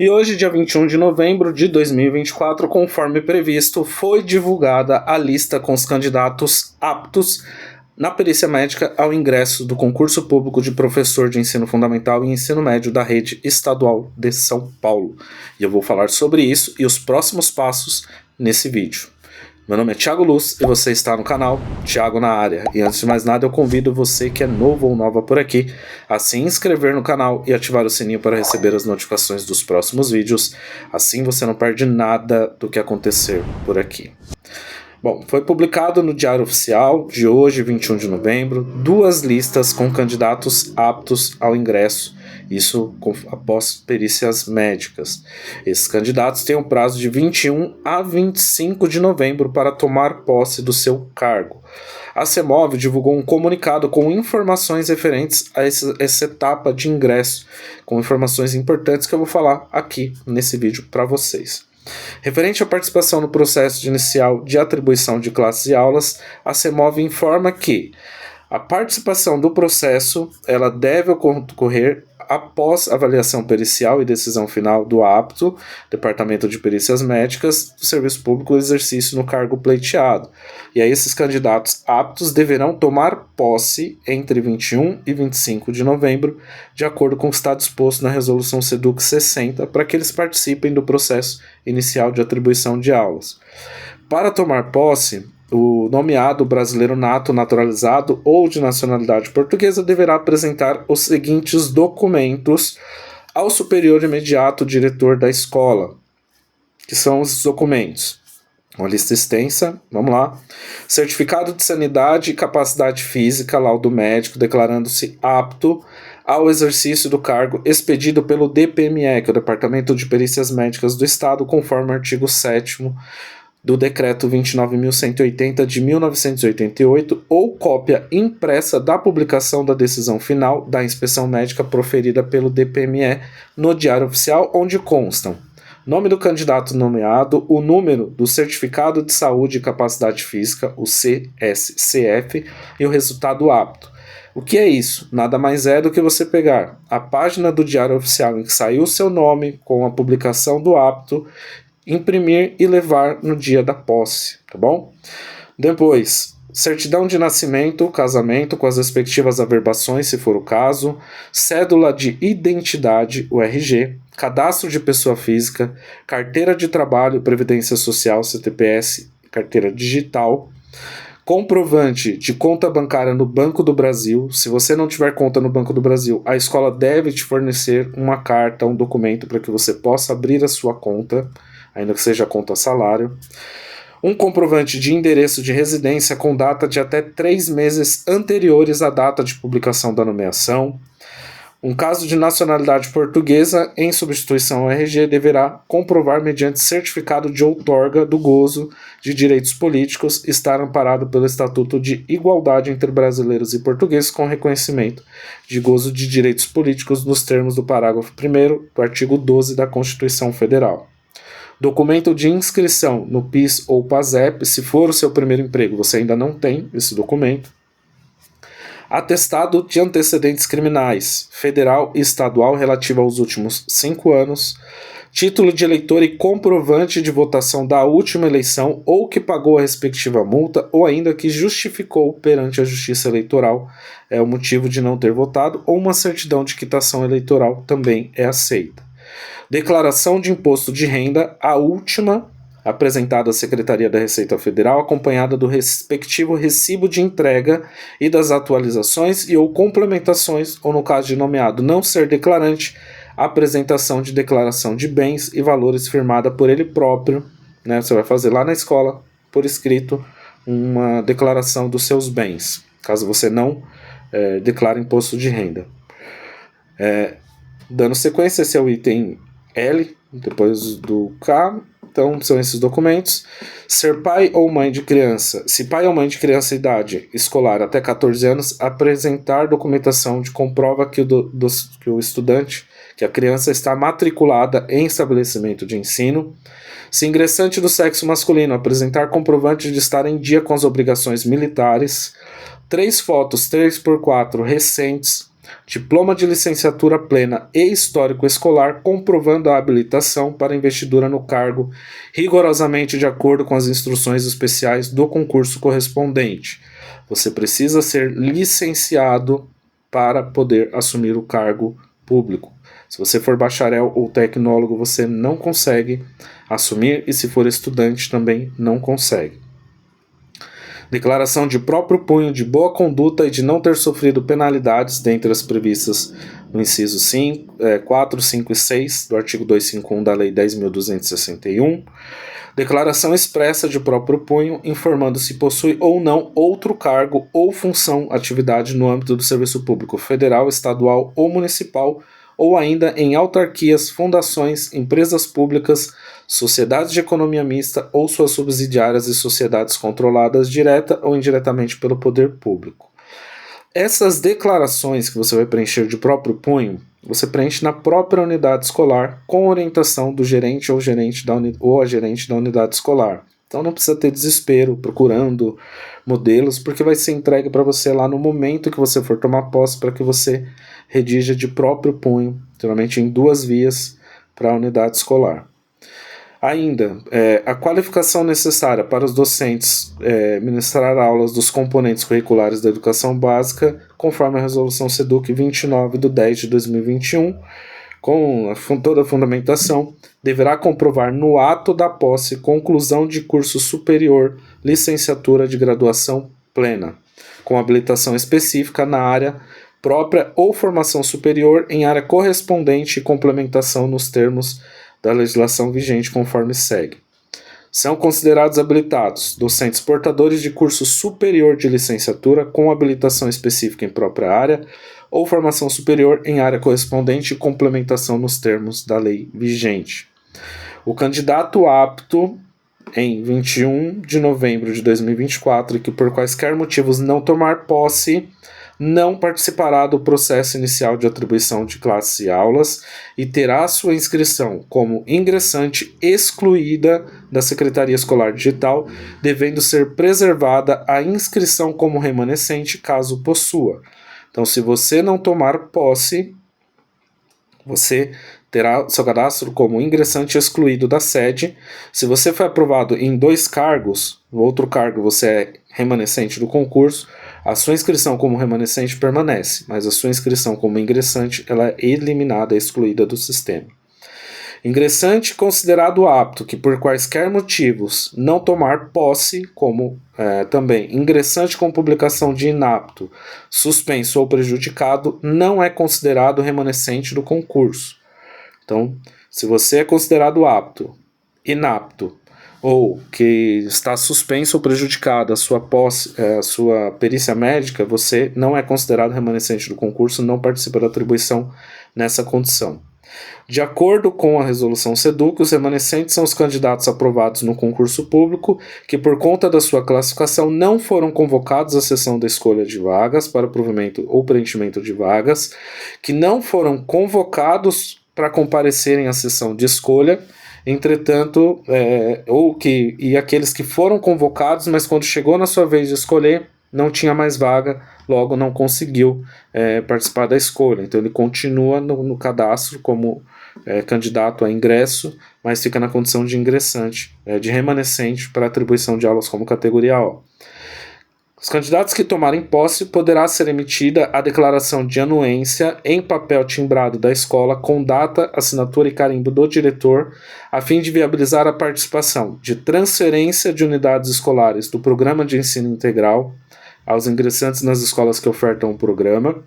E hoje, dia 21 de novembro de 2024, conforme previsto, foi divulgada a lista com os candidatos aptos na perícia médica ao ingresso do concurso público de professor de ensino fundamental e ensino médio da rede estadual de São Paulo. E eu vou falar sobre isso e os próximos passos nesse vídeo. Meu nome é Thiago Luz e você está no canal Thiago na Área. E antes de mais nada, eu convido você que é novo ou nova por aqui a se inscrever no canal e ativar o sininho para receber as notificações dos próximos vídeos. Assim você não perde nada do que acontecer por aqui. Bom, foi publicado no Diário Oficial de hoje, 21 de novembro, duas listas com candidatos aptos ao ingresso, isso após perícias médicas. Esses candidatos têm um prazo de 21 a 25 de novembro para tomar posse do seu cargo. A CEMOV divulgou um comunicado com informações referentes a essa etapa de ingresso, com informações importantes que eu vou falar aqui nesse vídeo para vocês. Referente à participação no processo inicial de atribuição de classes e aulas, a CEMOV informa que a participação do processo ela deve ocorrer após avaliação pericial e decisão final do apto, Departamento de Perícias Médicas do Serviço Público, exercício no cargo pleiteado. E aí esses candidatos aptos deverão tomar posse entre 21 e 25 de novembro, de acordo com o que está disposto na Resolução SEDUC 60, para que eles participem do processo inicial de atribuição de aulas. Para tomar posse, o nomeado brasileiro nato, naturalizado ou de nacionalidade portuguesa deverá apresentar os seguintes documentos ao superior imediato diretor da escola, que são os documentos. Uma lista extensa, vamos lá. Certificado de sanidade e capacidade física, laudo médico declarando-se apto ao exercício do cargo expedido pelo DPME, que é o Departamento de Perícias Médicas do Estado, conforme o artigo 7º do Decreto 29.180 de 1988 ou cópia impressa da publicação da decisão final da inspeção médica proferida pelo DPME no Diário Oficial, onde constam nome do candidato nomeado, o número do Certificado de Saúde e Capacidade Física, o CSCF, e o resultado apto. O que é isso? Nada mais é do que você pegar a página do Diário Oficial em que saiu o seu nome com a publicação do apto, imprimir e levar no dia da posse, tá bom? Depois, certidão de nascimento, casamento com as respectivas averbações, se for o caso, cédula de identidade, o RG, cadastro de pessoa física, carteira de trabalho, previdência social, CTPS, carteira digital, comprovante de conta bancária no Banco do Brasil. Se você não tiver conta no Banco do Brasil, a escola deve te fornecer uma carta, um documento para que você possa abrir a sua conta, ainda que seja conta salário. Um comprovante de endereço de residência com data de até 3 meses anteriores à data de publicação da nomeação. Um caso de nacionalidade portuguesa em substituição ao RG deverá comprovar mediante certificado de outorga do gozo de direitos políticos estar amparado pelo Estatuto de Igualdade entre Brasileiros e Portugueses com reconhecimento de gozo de direitos políticos nos termos do parágrafo 1º do artigo 12 da Constituição Federal. Documento de inscrição no PIS ou PASEP, se for o seu primeiro emprego, você ainda não tem esse documento. Atestado de antecedentes criminais, federal e estadual relativo aos últimos 5 anos. Título de eleitor e comprovante de votação da última eleição ou que pagou a respectiva multa ou ainda que justificou perante a Justiça Eleitoral o motivo de não ter votado, ou uma certidão de quitação eleitoral também é aceita. Declaração de imposto de renda, a última, apresentada à Secretaria da Receita Federal, acompanhada do respectivo recibo de entrega e das atualizações e ou complementações, ou no caso de nomeado não ser declarante, a apresentação de declaração de bens e valores firmada por ele próprio, né? Você vai fazer lá na escola, por escrito, uma declaração dos seus bens, caso você não declare imposto de renda. Dando sequência, esse é o item L, depois do K, então são esses documentos. Ser pai ou mãe de criança, se pai ou mãe de criança idade escolar até 14 anos, apresentar documentação que comprova que o estudante, que a criança está matriculada em estabelecimento de ensino. Se ingressante do sexo masculino, apresentar comprovante de estar em dia com as obrigações militares. 3 fotos 3x4 recentes diploma de licenciatura plena e histórico escolar comprovando a habilitação para investidura no cargo, rigorosamente de acordo com as instruções especiais do concurso correspondente. Você precisa ser licenciado para poder assumir o cargo público. Se você for bacharel ou tecnólogo, você não consegue assumir, e se for estudante também não consegue. Declaração de próprio punho de boa conduta e de não ter sofrido penalidades dentre as previstas no inciso 4, 5 e 6 do artigo 251 da Lei 10.261. Declaração expressa de próprio punho, informando se possui ou não outro cargo ou função, atividade no âmbito do serviço público federal, estadual ou municipal, ou ainda em autarquias, fundações, empresas públicas, sociedades de economia mista ou suas subsidiárias e sociedades controladas direta ou indiretamente pelo poder público. Essas declarações que você vai preencher de próprio punho, você preenche na própria unidade escolar com orientação do gerente ou a gerente da unidade escolar. Então não precisa ter desespero procurando modelos, porque vai ser entregue para você lá no momento que você for tomar posse, para que você redija de próprio punho, geralmente em 2 vias para a unidade escolar. Ainda, a qualificação necessária para os docentes ministrar aulas dos componentes curriculares da educação básica, conforme a resolução SEDUC 29 de 10 de 2021, com toda a fundamentação, deverá comprovar no ato da posse conclusão de curso superior, licenciatura de graduação plena, com habilitação específica na área própria ou formação superior em área correspondente e complementação nos termos da legislação vigente conforme segue. São considerados habilitados docentes portadores de curso superior de licenciatura com habilitação específica em própria área ou formação superior em área correspondente e complementação nos termos da lei vigente. O candidato apto em 21 de novembro de 2024 e que por quaisquer motivos não tomar posse, não participará do processo inicial de atribuição de classes e aulas e terá sua inscrição como ingressante excluída da Secretaria Escolar Digital, devendo ser preservada a inscrição como remanescente caso possua. Então, se você não tomar posse, você terá seu cadastro como ingressante excluído da sede. Se você foi aprovado em 2 cargos, no outro cargo você é remanescente do concurso, a sua inscrição como remanescente permanece, mas a sua inscrição como ingressante ela é eliminada, excluída do sistema. Ingressante considerado apto que por quaisquer motivos não tomar posse, como também ingressante com publicação de inapto, suspenso ou prejudicado, não é considerado remanescente do concurso. Então, se você é considerado apto, inapto, ou que está suspenso ou prejudicado a sua perícia médica, você não é considerado remanescente do concurso, não participa da atribuição nessa condição. De acordo com a resolução SEDUC, os remanescentes são os candidatos aprovados no concurso público que, por conta da sua classificação, não foram convocados à sessão da escolha de vagas para provimento ou preenchimento de vagas, que não foram convocados para comparecerem à sessão de escolha. Entretanto, e aqueles que foram convocados, mas quando chegou na sua vez de escolher, não tinha mais vaga, logo não conseguiu participar da escolha. Então ele continua no cadastro como candidato a ingresso, mas fica na condição de ingressante, de remanescente para atribuição de aulas como categoria O. Os candidatos que tomarem posse poderá ser emitida a declaração de anuência em papel timbrado da escola com data, assinatura e carimbo do diretor, a fim de viabilizar a participação de transferência de unidades escolares do Programa de Ensino Integral aos ingressantes nas escolas que ofertam o programa,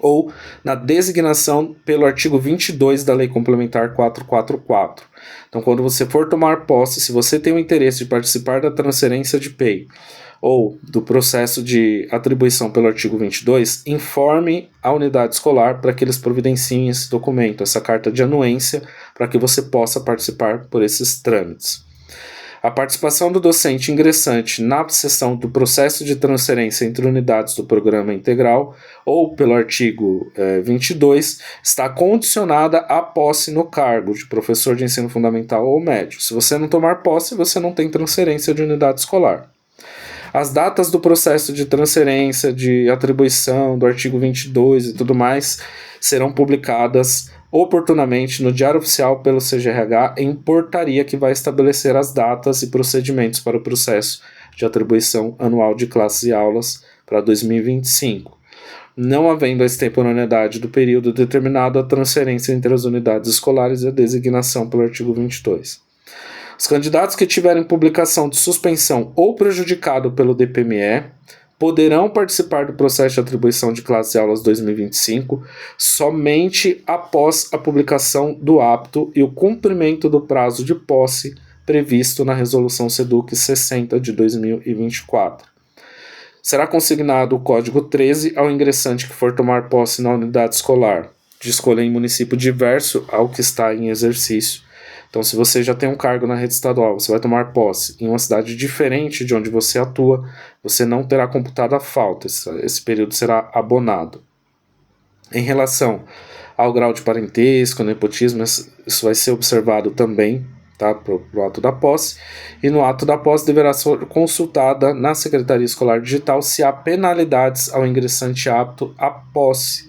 ou na designação pelo artigo 22 da Lei Complementar 444. Então, quando você for tomar posse, se você tem o interesse de participar da transferência de PEI, ou do processo de atribuição pelo artigo 22, informe a unidade escolar para que eles providenciem esse documento, essa carta de anuência, para que você possa participar por esses trâmites. A participação do docente ingressante na sessão do processo de transferência entre unidades do programa integral, ou pelo artigo 22, está condicionada à posse no cargo de professor de ensino fundamental ou médio. Se você não tomar posse, você não tem transferência de unidade escolar. As datas do processo de transferência, de atribuição do artigo 22 e tudo mais serão publicadas oportunamente no Diário Oficial pelo CGRH em portaria que vai estabelecer as datas e procedimentos para o processo de atribuição anual de classes e aulas para 2025. Não havendo a extemporaneidade do período determinado, a transferência entre as unidades escolares e a designação pelo artigo 22. Os candidatos que tiverem publicação de suspensão ou prejudicado pelo DPME poderão participar do processo de atribuição de classes e aulas 2025 somente após a publicação do apto e o cumprimento do prazo de posse previsto na Resolução SEDUC 60 de 2024. Será consignado o código 13 ao ingressante que for tomar posse na unidade escolar, de escolha em município diverso ao que está em exercício. Então, se você já tem um cargo na rede estadual, você vai tomar posse em uma cidade diferente de onde você atua, você não terá computado a falta, esse período será abonado. Em relação ao grau de parentesco, nepotismo, isso vai ser observado também, tá, pro ato da posse, e no ato da posse deverá ser consultada na Secretaria Escolar Digital se há penalidades ao ingressante apto à posse.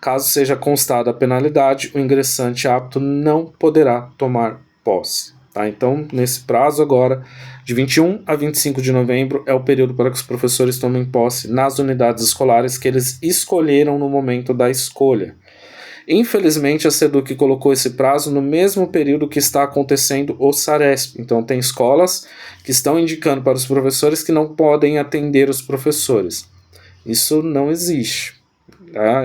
Caso seja constada a penalidade, o ingressante apto não poderá tomar posse. Tá? Então, nesse prazo agora, de 21 a 25 de novembro, é o período para que os professores tomem posse nas unidades escolares que eles escolheram no momento da escolha. Infelizmente, a SEDUC colocou esse prazo no mesmo período que está acontecendo o SARESP. Então, tem escolas que estão indicando para os professores que não podem atender os professores. Isso não existe. Tá?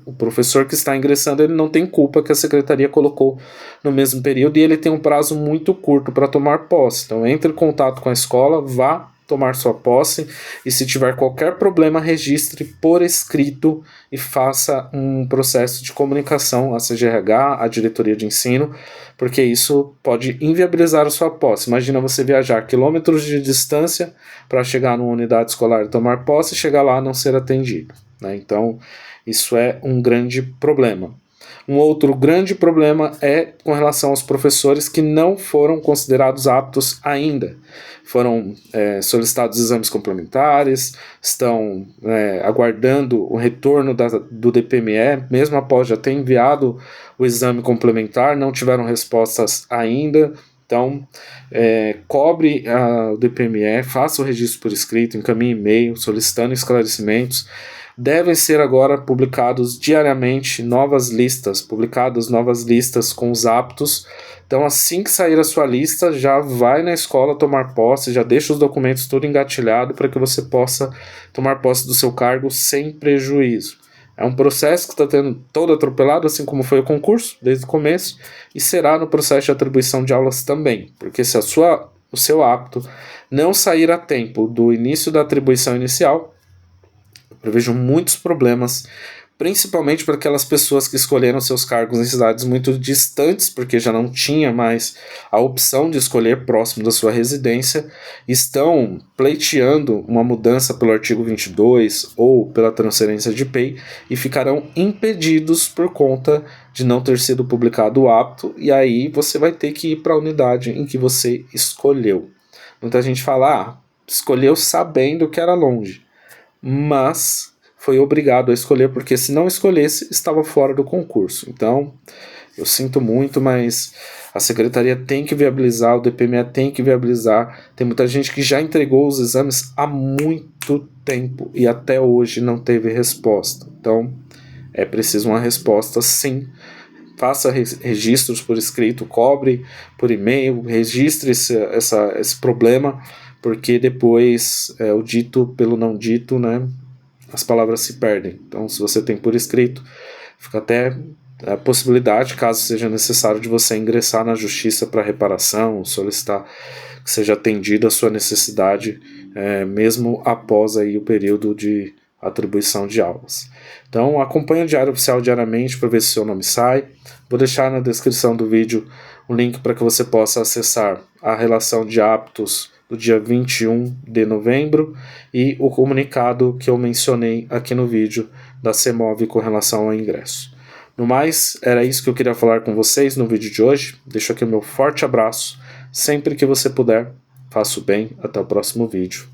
O professor que está ingressando, ele não tem culpa que a secretaria colocou no mesmo período e ele tem um prazo muito curto para tomar posse. Então, entre em contato com a escola, vá tomar sua posse e se tiver qualquer problema, registre por escrito e faça um processo de comunicação à CGRH, à diretoria de ensino, porque isso pode inviabilizar a sua posse. Imagina você viajar quilômetros de distância para chegar numa unidade escolar e tomar posse e chegar lá e não ser atendido, né? Então, isso é um grande problema. Um outro grande problema é com relação aos professores que não foram considerados aptos ainda. Foram solicitados exames complementares, estão aguardando o retorno do DPME, mesmo após já ter enviado o exame complementar, não tiveram respostas ainda. Então, cobre o DPME, faça o registro por escrito, encaminhe e-mail solicitando esclarecimentos. Devem ser agora publicadas diariamente novas listas com os aptos. Então, assim que sair a sua lista, já vai na escola tomar posse, já deixa os documentos tudo engatilhado para que você possa tomar posse do seu cargo sem prejuízo. É um processo que está tendo todo atropelado, assim como foi o concurso, desde o começo, e será no processo de atribuição de aulas também, porque se o seu apto não sair a tempo do início da atribuição inicial, eu vejo muitos problemas, principalmente para aquelas pessoas que escolheram seus cargos em cidades muito distantes, porque já não tinha mais a opção de escolher próximo da sua residência, estão pleiteando uma mudança pelo artigo 22 ou pela transferência de PEI e ficarão impedidos por conta de não ter sido publicado o apto, e aí você vai ter que ir para a unidade em que você escolheu. Muita gente fala, escolheu sabendo que era longe, mas foi obrigado a escolher, porque se não escolhesse, estava fora do concurso. Então, eu sinto muito, mas a secretaria tem que viabilizar, o DPME tem que viabilizar. Tem muita gente que já entregou os exames há muito tempo e até hoje não teve resposta. Então, é preciso uma resposta, sim. Faça registros por escrito, cobre por e-mail, registre esse problema, porque depois o dito pelo não dito, né, as palavras se perdem. Então, se você tem por escrito, fica até a possibilidade, caso seja necessário, de você ingressar na justiça para reparação, solicitar que seja atendida a sua necessidade, mesmo após aí o período de atribuição de aulas. Então, acompanhe o Diário Oficial diariamente para ver se seu nome sai. Vou deixar na descrição do vídeo o link para que você possa acessar a relação de aptos do dia 21 de novembro e o comunicado que eu mencionei aqui no vídeo da CEMOV com relação ao ingresso. No mais, era isso que eu queria falar com vocês no vídeo de hoje. Deixo aqui o meu forte abraço. Sempre que você puder, faça o bem. Até o próximo vídeo.